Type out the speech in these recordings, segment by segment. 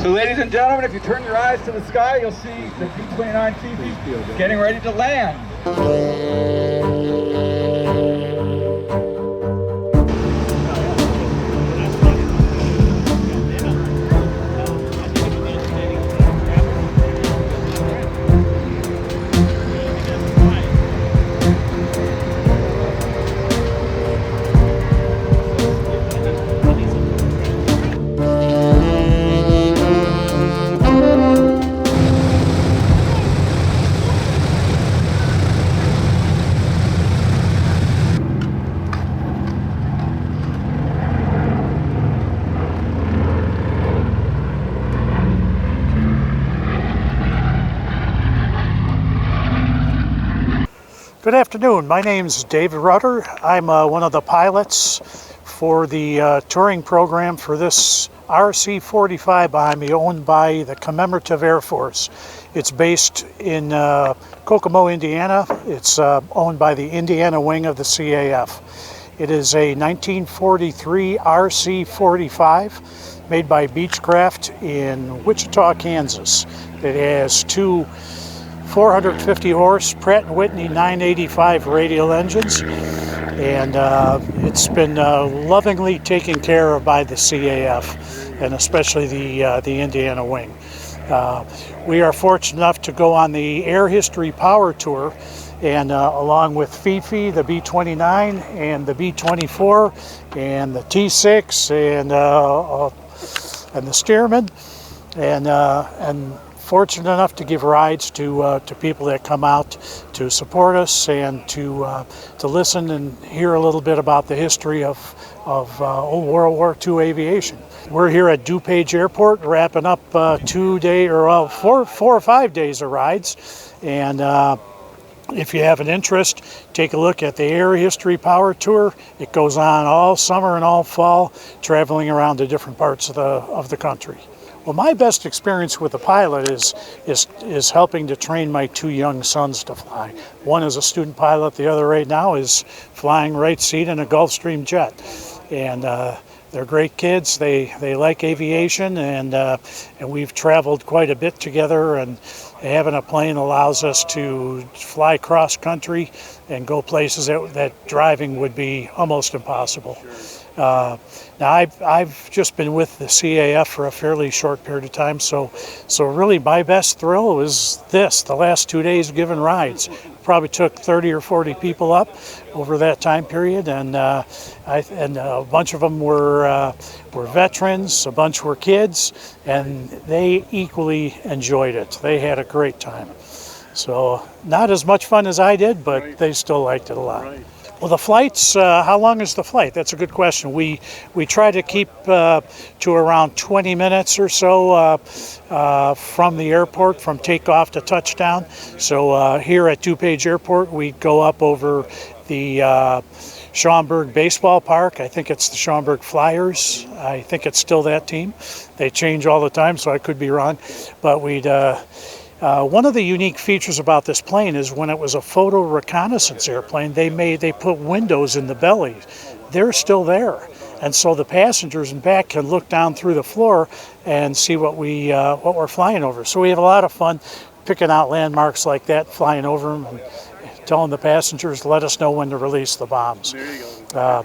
So ladies and gentlemen, if you turn your eyes to the sky, you'll see the B-29 Fifi getting ready to land. Good afternoon. My name is David Rutter. I'm one of the pilots for the touring program for this RC-45 Bomb owned by the Commemorative Air Force. It's based in Kokomo, Indiana. It's owned by the Indiana wing of the CAF. It is a 1943 RC-45 made by Beechcraft in Wichita, Kansas. It has two 450 horse Pratt & Whitney 985 radial engines, and it's been lovingly taken care of by the CAF, and especially the Indiana wing. We are fortunate enough to go on the Air History Power Tour, and along with Fifi, the B-29 and the B-24 and the T-6 and the Stearman, and fortunate enough to give rides to people that come out to support us and to listen and hear a little bit about the history of old World War II aviation. We're here at DuPage Airport wrapping up 4 or 5 days of rides, and if you have an interest, take a look at the Air History Power Tour. It goes on all summer and all fall, traveling around to different parts of the country. Well, my best experience with a pilot is helping to train my two young sons to fly. One is a student pilot, the other right now is flying right seat in a Gulfstream jet. And they're great kids. They like aviation, and we've traveled quite a bit together, and having a plane allows us to fly cross country and go places that driving would be almost impossible. Now I've just been with the CAF for a fairly short period of time, so really my best thrill was the last 2 days giving rides. Probably took 30 or 40 people up over that time period, and a bunch of them were veterans, a bunch were kids, and they equally enjoyed it. They had a great time. So not as much fun as I did, but they still liked it a lot. Well, the flights, how long is the flight? That's a good question. We try to keep to around 20 minutes or so from the airport, from takeoff to touchdown. So here at DuPage Airport, we go up over the Schaumburg Baseball Park. I think it's the Schaumburg Flyers. I think it's still that team. They change all the time, so I could be wrong. But we'd... one of the unique features about this plane is when it was a photo reconnaissance airplane, they put windows in the belly. They're still there, and so the passengers in back can look down through the floor and see what we're flying over. So we have a lot of fun picking out landmarks like that, flying over them, and telling the passengers to let us know when to release the bombs. There you go. Right.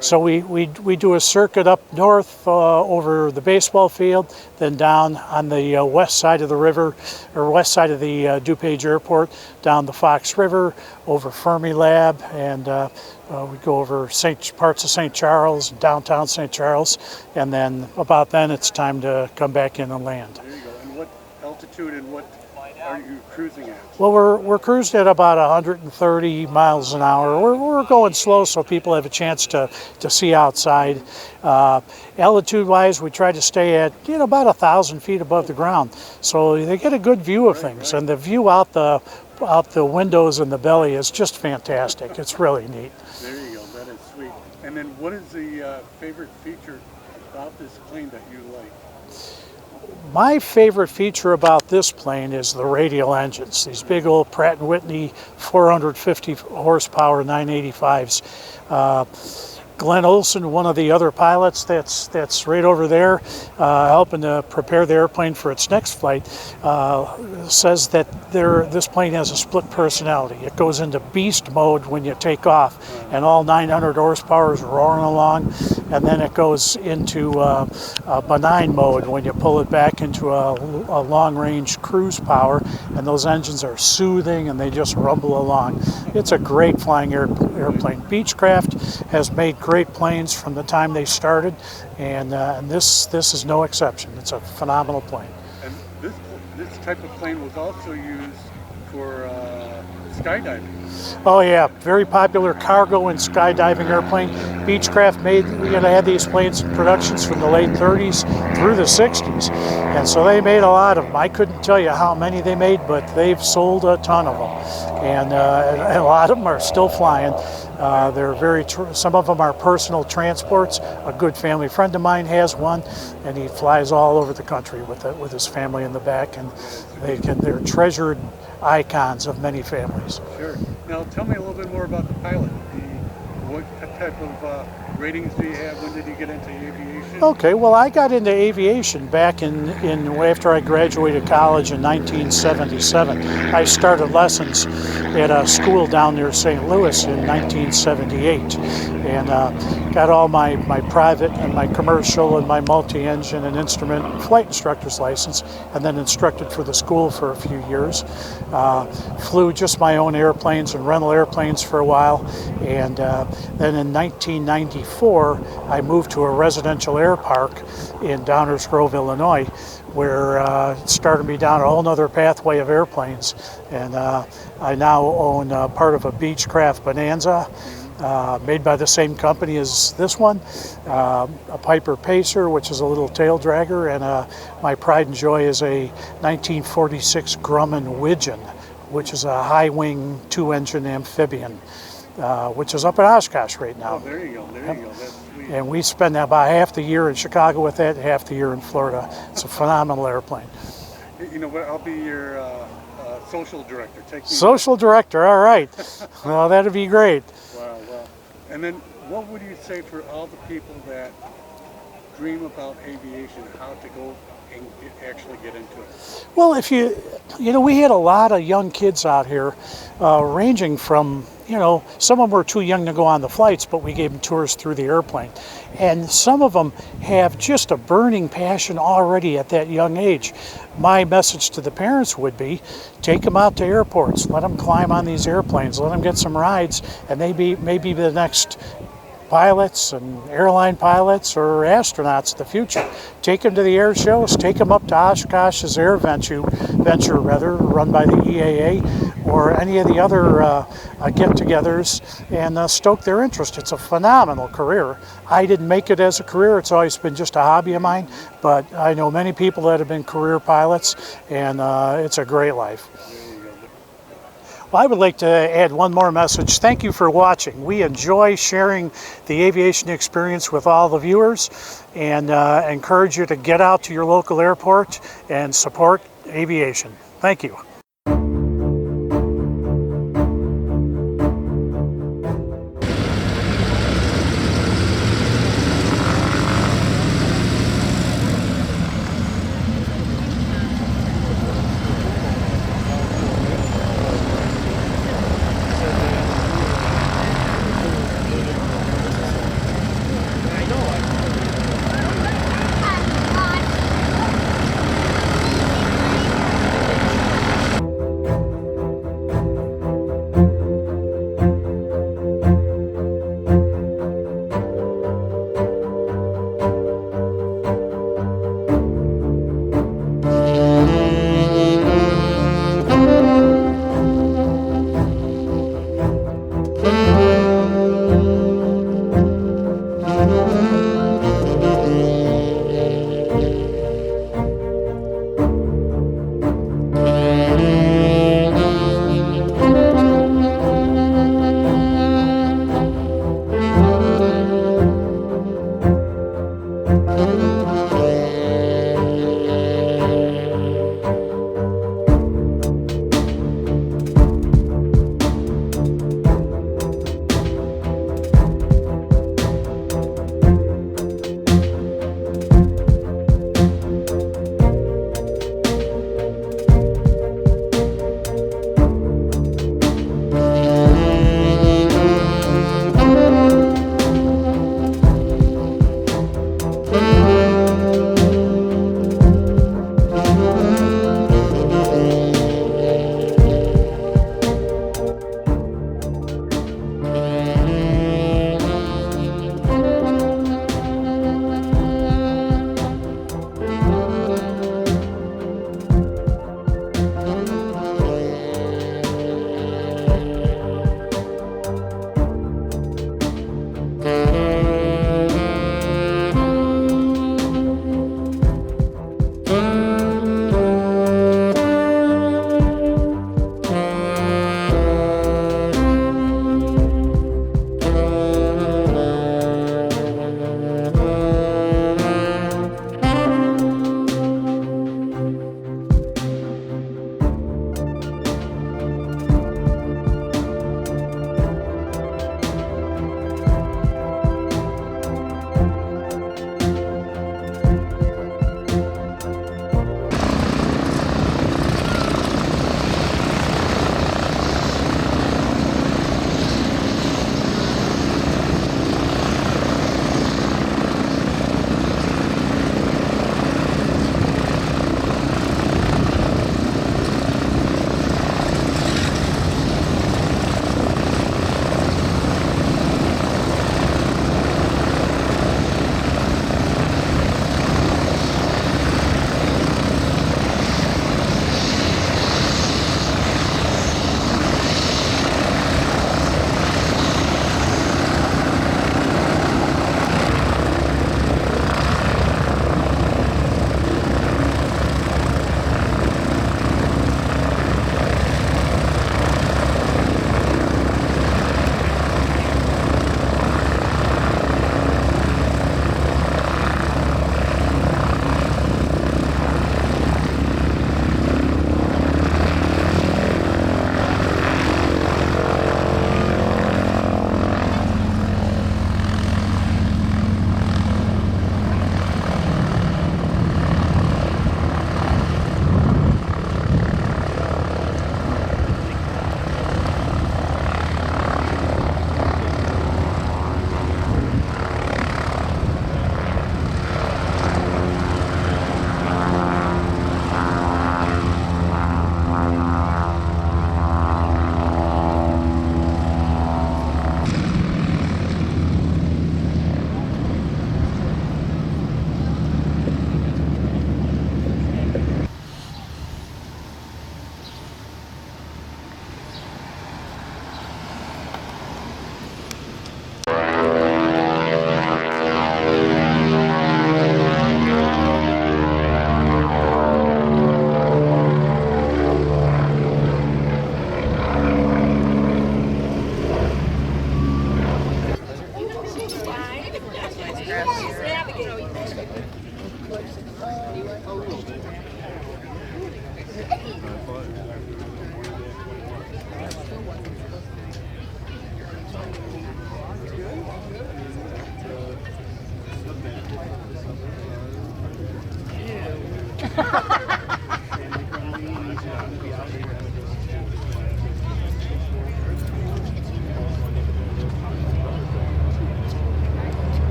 So we do a circuit up north over the baseball field, then down on the west side of the river, or west side of the DuPage Airport, down the Fox River, over Fermilab, and we go over parts of St. Charles, downtown St. Charles, and then about then it's time to come back in and land. There you go. And what altitude and what are you cruising at? Well, we're cruising at about 130 miles an hour. We're going slow so people have a chance to see outside. Altitude-wise, we try to stay at about 1,000 feet above the ground, so they get a good view of things. And the view out the windows in the belly is just fantastic. It's really neat. There you go. That is sweet. And then, what is the favorite feature about this plane that you like? My favorite feature about this plane is the radial engines, these big old Pratt & Whitney 450 horsepower 985s. Glenn Olson, one of the other pilots that's right over there, helping to prepare the airplane for its next flight, says that this plane has a split personality. It goes into beast mode when you take off, and all 900 horsepower is roaring along, and then it goes into benign mode when you pull it back into a long-range cruise power, and those engines are soothing and they just rumble along. It's a great flying airplane. Beechcraft has made great planes from the time they started, and this is no exception. It's a phenomenal plane. And this type of plane was also used for skydiving. Oh yeah, very popular cargo and skydiving airplane. Beechcraft had these planes in productions from the late 30s through the 60s, and so they made a lot of them. I couldn't tell you how many they made, but they've sold a ton of them, and a lot of them are still flying. They're some of them are personal transports. A good family friend of mine has one, and he flies all over the country with his family in the back, and they're treasured icons of many families. Sure. Now tell me a little bit more about the pilot. What type of ratings do you have? When did you get into aviation? Okay, well, I got into aviation back in after I graduated college in 1977. I started lessons at a school down near St. Louis in 1978, and got all my private and my commercial and my multi-engine and instrument and flight instructor's license, and then instructed for the school for a few years. Flew just my own airplanes and rental airplanes for a while, and then in 1994 I moved to a residential air park in Downers Grove, Illinois, where it started me down a whole nother pathway of airplanes, and I now own part of a Beechcraft Bonanza, made by the same company as this one, a Piper Pacer, which is a little tail dragger, and my pride and joy is a 1946 Grumman Widgeon, which is a high-wing two-engine amphibian, which is up at Oshkosh right now. Oh, there you go. There you go. That's sweet. And we spend about half the year in Chicago with that, half the year in Florida. It's a phenomenal airplane. You know what? I'll be your social director. Take me. Social director, all right. Well, that'd be great. Wow. And then, what would you say for all the people that dream about aviation, how to go and actually get into it? Well, we had a lot of young kids out here, ranging from, some of them were too young to go on the flights, but we gave them tours through the airplane. And some of them have just a burning passion already at that young age. My message to the parents would be, take them out to airports, let them climb on these airplanes, let them get some rides, and maybe the next pilots and airline pilots or astronauts of the future. Take them to the air shows, take them up to Oshkosh's air venture run by the EAA, or any of the other get-togethers, and stoke their interest. It's a phenomenal career. I didn't make it as a career. It's always been just a hobby of mine, but I know many people that have been career pilots, and it's a great life. Well, I would like to add one more message. Thank you for watching. We enjoy sharing the aviation experience with all the viewers, and encourage you to get out to your local airport and support aviation. Thank you.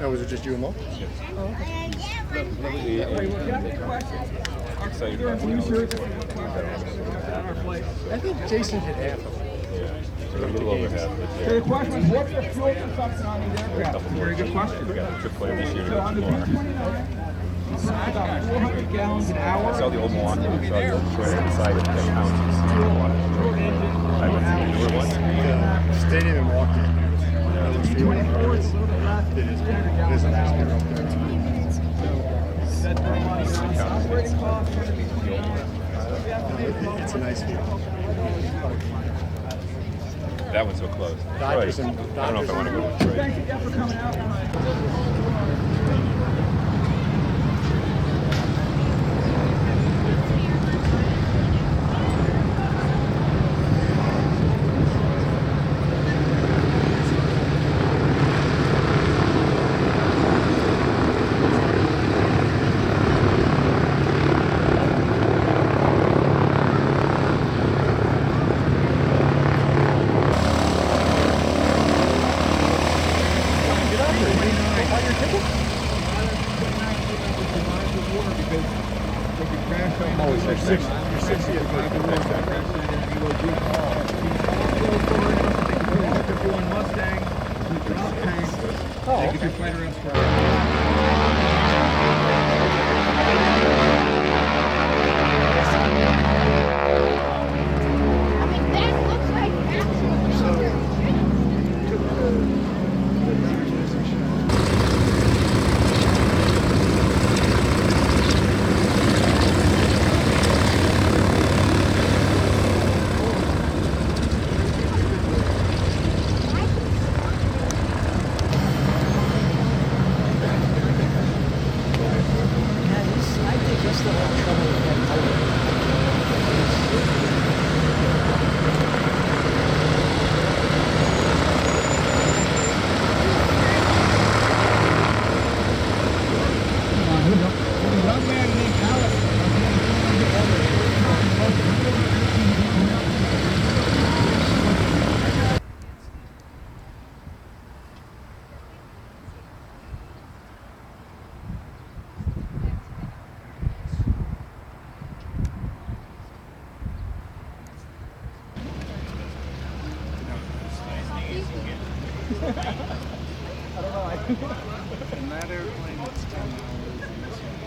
Oh, was it just you and Mo? I think Jason did half of it. A little over half. So the question is, what's the fuel consumption on these aircraft? Very good question. We got a trip plan this year to So go on the more. B-29, it's about 400 gallons an hour. I saw the old Milwaukee, I saw the old Detroit, I decided that counts as Milwaukee. I went to the newer one. Stadium in Milwaukee. It is a nice beer up there. It's a nice field. That one's so close. Dodgers Right. and- I don't know if I want to go to Detroit. Thanks again for coming out. Oh, it's 6. In that airplane, it's 10 hours. And this one,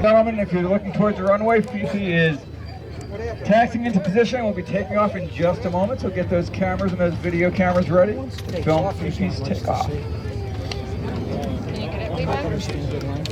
Gentlemen, if you're looking towards the runway, Fifi is taxiing into position. We'll be taking off in just a moment, so get those cameras and those video cameras ready to film Fifi's takeoff. Can you get it, Levi?